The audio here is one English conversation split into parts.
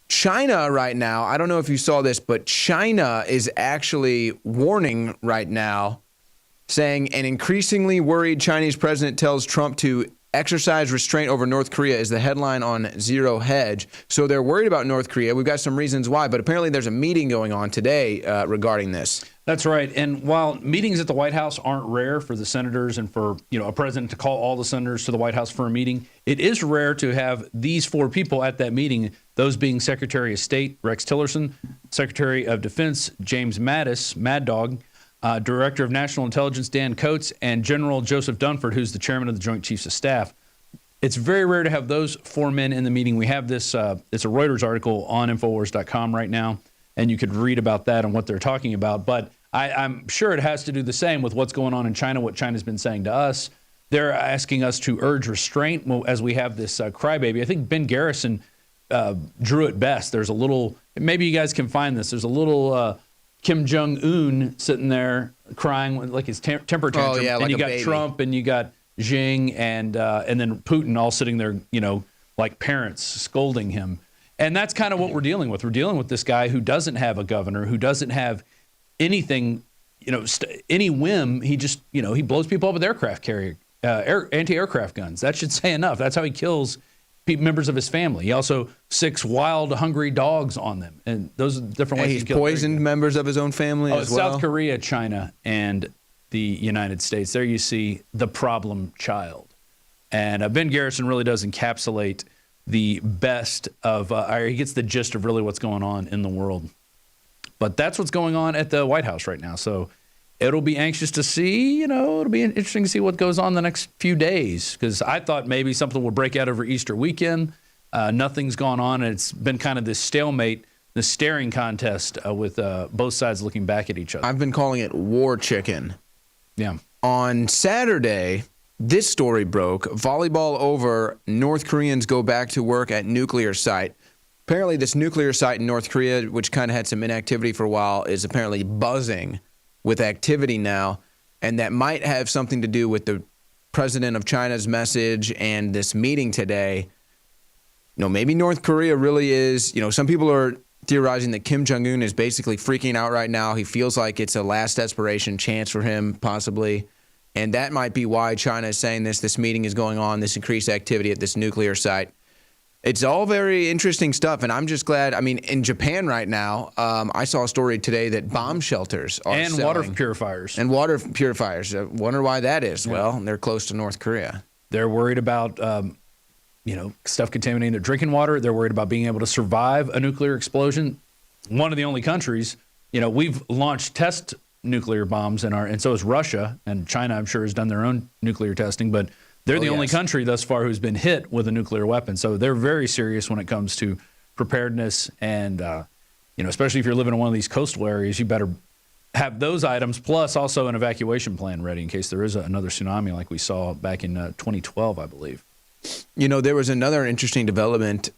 China right now, I don't know if you saw this, but China is actually warning right now, saying an increasingly worried Chinese president tells Trump to exercise restraint over North Korea is the headline on Zero Hedge. So they're worried about North Korea. We've got some reasons why, but apparently there's a meeting going on today regarding this. That's right. And while meetings at the White House aren't rare for the senators and for, a president to call all the senators to the White House for a meeting, it is rare to have these four people at that meeting, those being Secretary of State Rex Tillerson, Secretary of Defense James Mattis, Mad Dog, Director of National Intelligence Dan Coats, and General Joseph Dunford, who's the chairman of the Joint Chiefs of Staff. It's very rare to have those four men in the meeting. We have this, it's a Reuters article on Infowars.com right now, and you could read about that and what they're talking about. But I'm sure it has to do the same with what's going on in China, what China's been saying to us. They're asking us to urge restraint as we have this crybaby. I think Ben Garrison drew it best. There's a little, maybe you guys can find this, there's a little Kim Jong-un sitting there crying like his temper tantrum. Oh, yeah, and like you a got baby. Trump and you got Xi and then Putin all sitting there, like parents scolding him. And that's kind of what we're dealing with. We're dealing with this guy who doesn't have a governor, who doesn't have anything, any whim. He just, he blows people up with aircraft carrier, anti-aircraft guns. That should say enough. That's how he kills members of his family. He also sicks wild, hungry dogs on them. And those are different ways He's to kill. poisoned members of his own family as well. South Korea, China, and the United States. There you see the problem child. And Ben Garrison really does encapsulate the best of, he gets the gist of really what's going on in the world. But that's what's going on at the White House right now. So it'll be anxious to see, it'll be interesting to see what goes on the next few days. Because I thought maybe something would break out over Easter weekend. Nothing's gone on. And it's been kind of this stalemate, this staring contest with both sides looking back at each other. I've been calling it war chicken. Yeah. On Saturday, this story broke. Volleyball over, North Koreans go back to work at nuclear site. Apparently, this nuclear site in North Korea, which kind of had some inactivity for a while, is apparently buzzing with activity now. And that might have something to do with the president of China's message and this meeting today. Maybe North Korea really is, some people are theorizing that Kim Jong-un is basically freaking out right now. He feels like it's a last desperation chance for him, possibly. And that might be why China is saying this meeting is going on, this increased activity at this nuclear site. It's all very interesting stuff, and I'm just glad. I mean, in Japan right now, I saw a story today that bomb shelters are and selling. water purifiers. And water purifiers. I wonder why that is. Yeah. Well, they're close to North Korea. They're worried about, stuff contaminating their drinking water. They're worried about being able to survive a nuclear explosion. One of the only countries, we've launched test nuclear bombs and so is Russia, and China, I'm sure, has done their own nuclear testing, but they're the only country thus far who's been hit with a nuclear weapon. So they're very serious when it comes to preparedness. And, especially if you're living in one of these coastal areas, you better have those items, plus also an evacuation plan ready in case there is another tsunami like we saw back in 2012, I believe. There was another interesting development.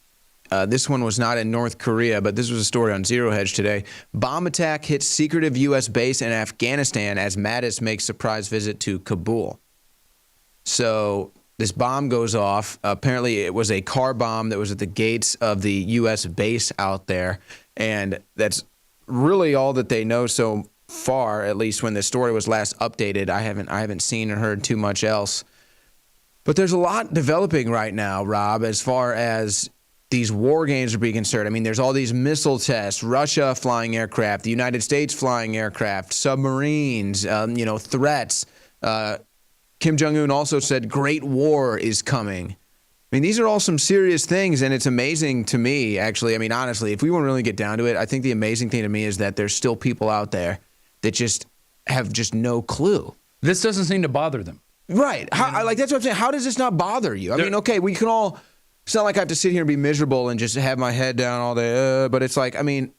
This one was not in North Korea, but this was a story on Zero Hedge today. Bomb attack hits secretive U.S. base in Afghanistan as Mattis makes surprise visit to Kabul. So this bomb goes off. Apparently, it was a car bomb that was at the gates of the U.S. base out there. And that's really all that they know so far, at least when this story was last updated. I haven't seen or heard too much else. But there's a lot developing right now, Rob, as far as these war games are being concerned. I mean, there's all these missile tests, Russia flying aircraft, the United States flying aircraft, submarines, threats. Kim Jong-un also said great war is coming. I mean, these are all some serious things, and it's amazing to me, actually. I mean, honestly, if we want to really get down to it, I think the amazing thing to me is that there's still people out there that just have just no clue. This doesn't seem to bother them. Right. That's what I'm saying. How does this not bother you? I mean, okay, we can all – it's not like I have to sit here and be miserable and just have my head down all day, but it's like, I mean,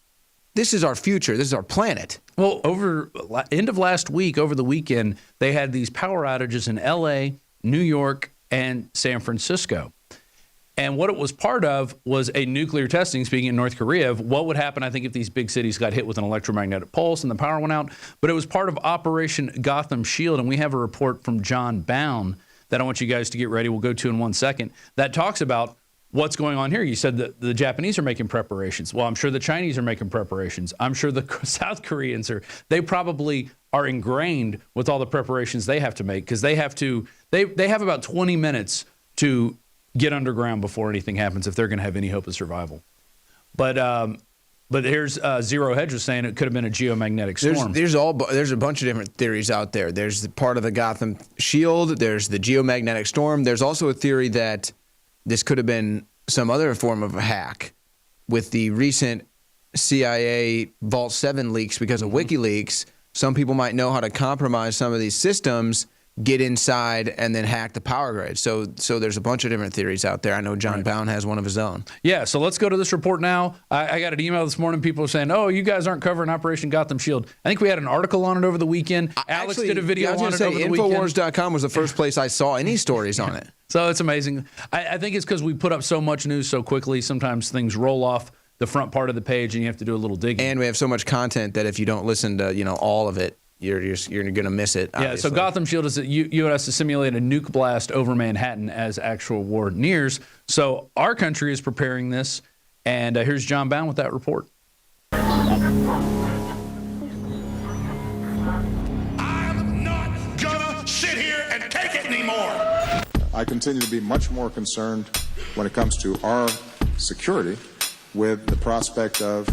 this is our future. This is our planet. Well, end of last week, over the weekend, they had these power outages in L.A., New York, and San Francisco. And what it was part of was a nuclear testing, speaking in North Korea, of what would happen, I think, if these big cities got hit with an electromagnetic pulse and the power went out. But it was part of Operation Gotham Shield, and we have a report from John Bound that I want you guys to get ready. We'll go to in 1 second. That talks about what's going on here? You said that the Japanese are making preparations. Well, I'm sure the Chinese are making preparations. I'm sure the South Koreans are. They probably are ingrained with all the preparations they have to make, because they have about 20 minutes to get underground before anything happens if they're going to have any hope of survival. But here's Zero Hedge was saying it could have been a geomagnetic storm. There's a bunch of different theories out there. There's the part of the Gotham shield. There's the geomagnetic storm. There's also a theory that this could have been some other form of a hack with the recent CIA Vault 7 leaks because of WikiLeaks. Some people might know how to compromise some of these systems, get inside, and then hack the power grid. So there's a bunch of different theories out there. I know John Bound has one of his own. Yeah, so let's go to this report now. I got an email this morning, people saying, oh, you guys aren't covering Operation Gotham Shield. I think we had an article on it over the weekend. Alex did a video on it over the weekend. Infowars.com was the first place I saw any stories on it. So it's amazing. I think it's because we put up so much news so quickly. Sometimes things roll off the front part of the page and you have to do a little digging. And we have so much content that if you don't listen to all of it, you're going to miss it. Obviously. Yeah, so Gotham Shield is that U.S. to simulate a nuke blast over Manhattan as actual war nears. So our country is preparing this, and here's John Bound with that report. I'm not gonna sit here and take it anymore. I continue to be much more concerned when it comes to our security with the prospect of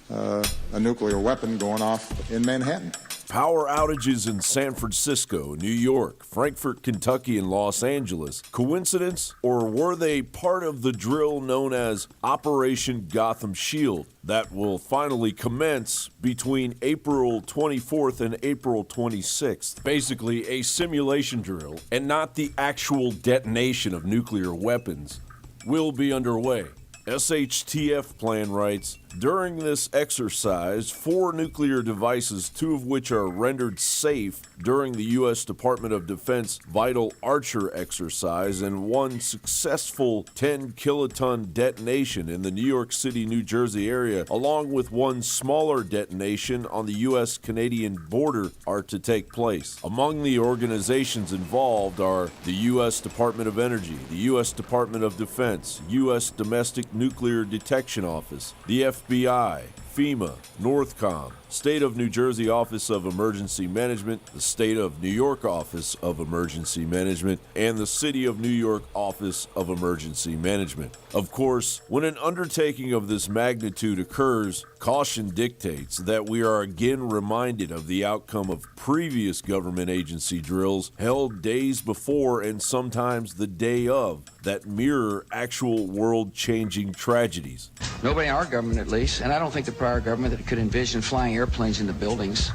a nuclear weapon going off in Manhattan. Power outages in San Francisco, New York, Frankfurt, Kentucky, and Los Angeles. Coincidence, or were they part of the drill known as Operation Gotham Shield that will finally commence between April 24th and April 26th? Basically, a simulation drill, and not the actual detonation of nuclear weapons, will be underway. SHTF plan writes, during this exercise, 4 nuclear devices, 2 of which are rendered safe during the U.S. Department of Defense Vital Archer exercise, and 1 successful 10-kiloton detonation in the New York City, New Jersey area, along with 1 smaller detonation on the U.S.-Canadian border, are to take place. Among the organizations involved are the U.S. Department of Energy, the U.S. Department of Defense, U.S. Domestic Nuclear Detection Office, the FBI, FEMA, Northcom, State of New Jersey Office of Emergency Management, the State of New York Office of Emergency Management, and the City of New York Office of Emergency Management. Of course, when an undertaking of this magnitude occurs, caution dictates that we are again reminded of the outcome of previous government agency drills held days before and sometimes the day of that mirror actual world-changing tragedies. Nobody in our government, at least, and I don't think the prior government that could envision flying airplanes into buildings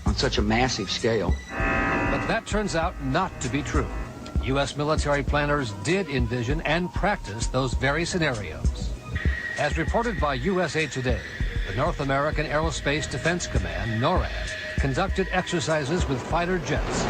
on such a massive scale. But that turns out not to be true. U.S. military planners did envision and practice those very scenarios. As reported by USA Today, the North American Aerospace Defense Command, NORAD, conducted exercises with fighter jets,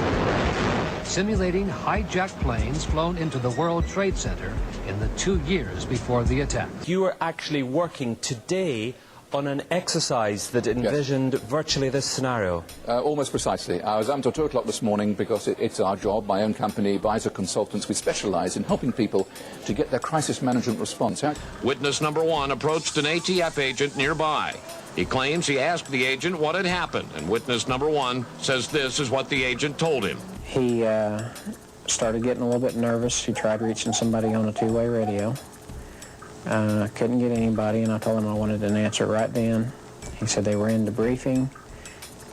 simulating hijacked planes flown into the World Trade Center in the 2 years before the attack. You are actually working today on an exercise that envisioned virtually this scenario. Almost precisely. I was up until 2 o'clock this morning because it's our job, my own company, Advisor Consultants. We specialize in helping people to get their crisis management response. Witness number 1 approached an ATF agent nearby. He claims he asked the agent what had happened, and witness number 1 says this is what the agent told him. He started getting a little bit nervous. He tried reaching somebody on a 2-way radio. Couldn't get anybody, and I told him I wanted an answer right then. He said they were in debriefing.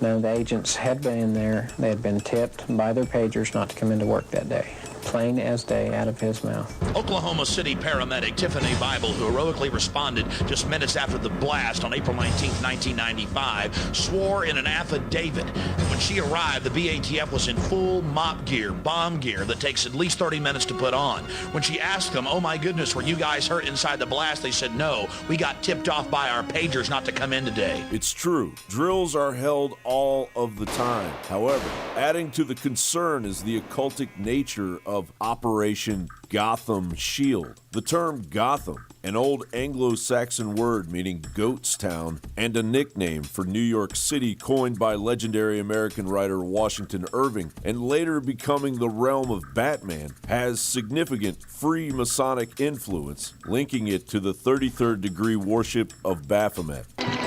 None of the agents had been in there. They had been tipped by their pagers not to come into work that day. Plain as day out of his mouth. Oklahoma City paramedic Tiffany Bible, who heroically responded just minutes after the blast on April 19, 1995, swore in an affidavit when she arrived, the BATF was in full mop gear, bomb gear that takes at least 30 minutes to put on. When she asked them, oh my goodness, were you guys hurt inside the blast? They said, no, we got tipped off by our pagers not to come in today. It's true. Drills are held all of the time. However, adding to the concern is the occultic nature of of Operation Gotham Shield. The term Gotham, an old Anglo-Saxon word meaning goat's town, and a nickname for New York City coined by legendary American writer Washington Irving, and later becoming the realm of Batman, has significant Freemasonic influence, linking it to the 33rd degree worship of Baphomet.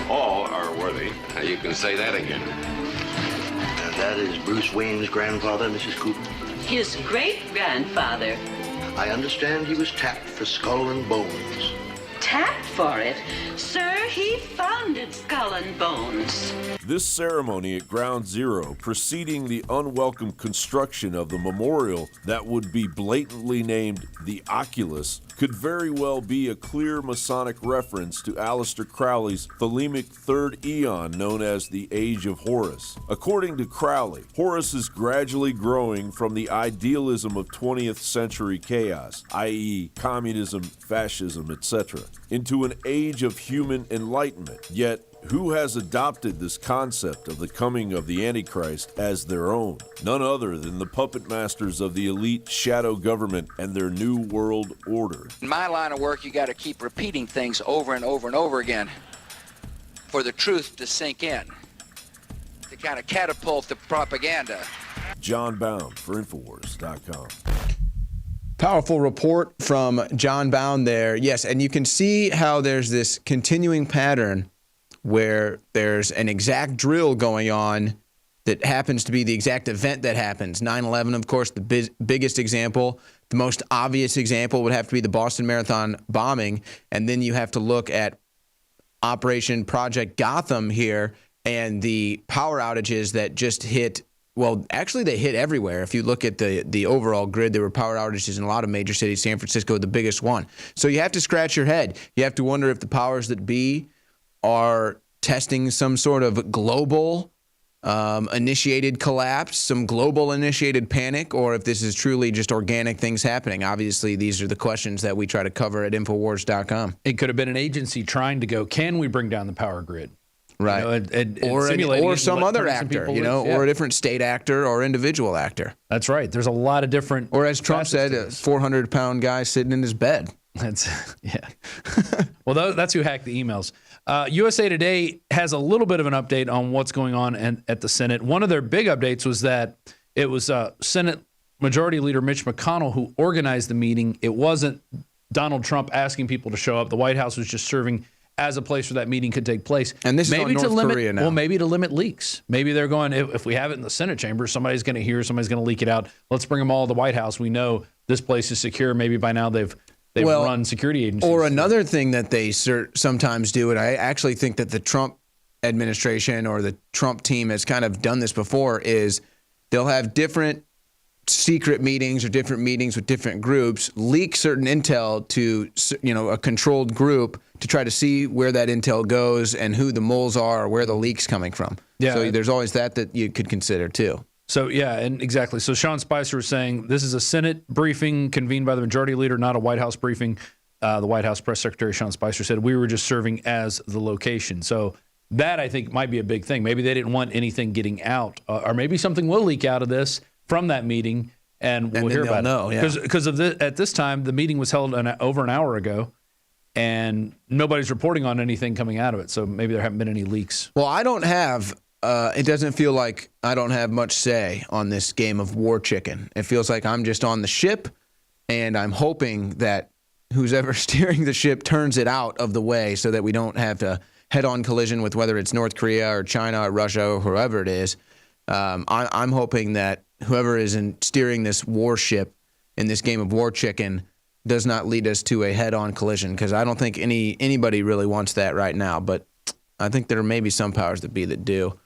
All are worthy. Now you can say that again. And that is Bruce Wayne's grandfather, Mrs. Cooper. His great-grandfather. I understand he was tapped for Skull and Bones. Tapped for it? Sir, he founded Skull and Bones. This ceremony at Ground Zero, preceding the unwelcome construction of the memorial that would be blatantly named the Oculus, could very well be a clear Masonic reference to Aleister Crowley's Thelemic Third Eon known as the Age of Horus. According to Crowley, Horus is gradually growing from the idealism of 20th century chaos, i.e. communism, fascism, etc., into an age of human enlightenment. Yet, who has adopted this concept of the coming of the Antichrist as their own? None other than the puppet masters of the elite shadow government and their new world order. In my line of work, you got to keep repeating things over and over and over again for the truth to sink in, to kind of catapult the propaganda. John Bound for Infowars.com. Powerful report from John Bound there. Yes, and you can see how there's this continuing pattern where there's an exact drill going on that happens to be the exact event that happens. 9/11, of course, the biggest example. The most obvious example would have to be the Boston Marathon bombing. And then you have to look at Operation Project Gotham here and the power outages that just hit. Well, actually, they hit everywhere. If you look at the overall grid, there were power outages in a lot of major cities. San Francisco, the biggest one. So you have to scratch your head. You have to wonder if the powers that be are testing some sort of global initiated collapse, some global initiated panic, or if this is truly just organic things happening. Obviously, these are the questions that we try to cover at Infowars.com. It could have been an agency trying to go, can we bring down the power grid? Right. Or some other actor, or a different state actor or individual actor. That's right. There's a lot of different. Or as Trump said, a 400-pound guy sitting in his bed. Yeah. Well, that's who hacked the emails. USA Today has a little bit of an update on what's going on at the Senate. One of their big updates was that it was Senate Majority Leader Mitch McConnell who organized the meeting. It wasn't Donald Trump asking people to show up. The White House was just serving as a place where that meeting could take place. And this is on North Korea now. Well, maybe to limit leaks. Maybe they're going, if we have it in the Senate chamber, somebody's going to hear, somebody's going to leak it out. Let's bring them all to the White House. We know this place is secure. Maybe by now they've run security agencies. Or another thing that they sometimes do, and I actually think that the Trump administration or the Trump team has kind of done this before, is they'll have different secret meetings or different meetings with different groups, leak certain intel to a controlled group to try to see where that intel goes and who the moles are or where the leak's coming from. Yeah. So there's always that you could consider too. So, yeah, and exactly. So Sean Spicer was saying this is a Senate briefing convened by the majority leader, not a White House briefing. The White House press secretary, Sean Spicer, said we were just serving as the location. So that, I think, might be a big thing. Maybe they didn't want anything getting out. Or maybe something will leak out of this from that meeting, and we'll hear about it. Because at this time, the meeting was held over an hour ago, and nobody's reporting on anything coming out of it. So maybe there haven't been any leaks. Well, I don't have... it doesn't feel like I don't have much say on this game of war chicken. It feels like I'm just on the ship, and I'm hoping that who's ever steering the ship turns it out of the way so that we don't have to head-on collision with whether it's North Korea or China or Russia or whoever it is. I'm hoping that whoever is steering this warship in this game of war chicken does not lead us to a head-on collision, because I don't think anybody really wants that right now, but I think there may be some powers that be that do.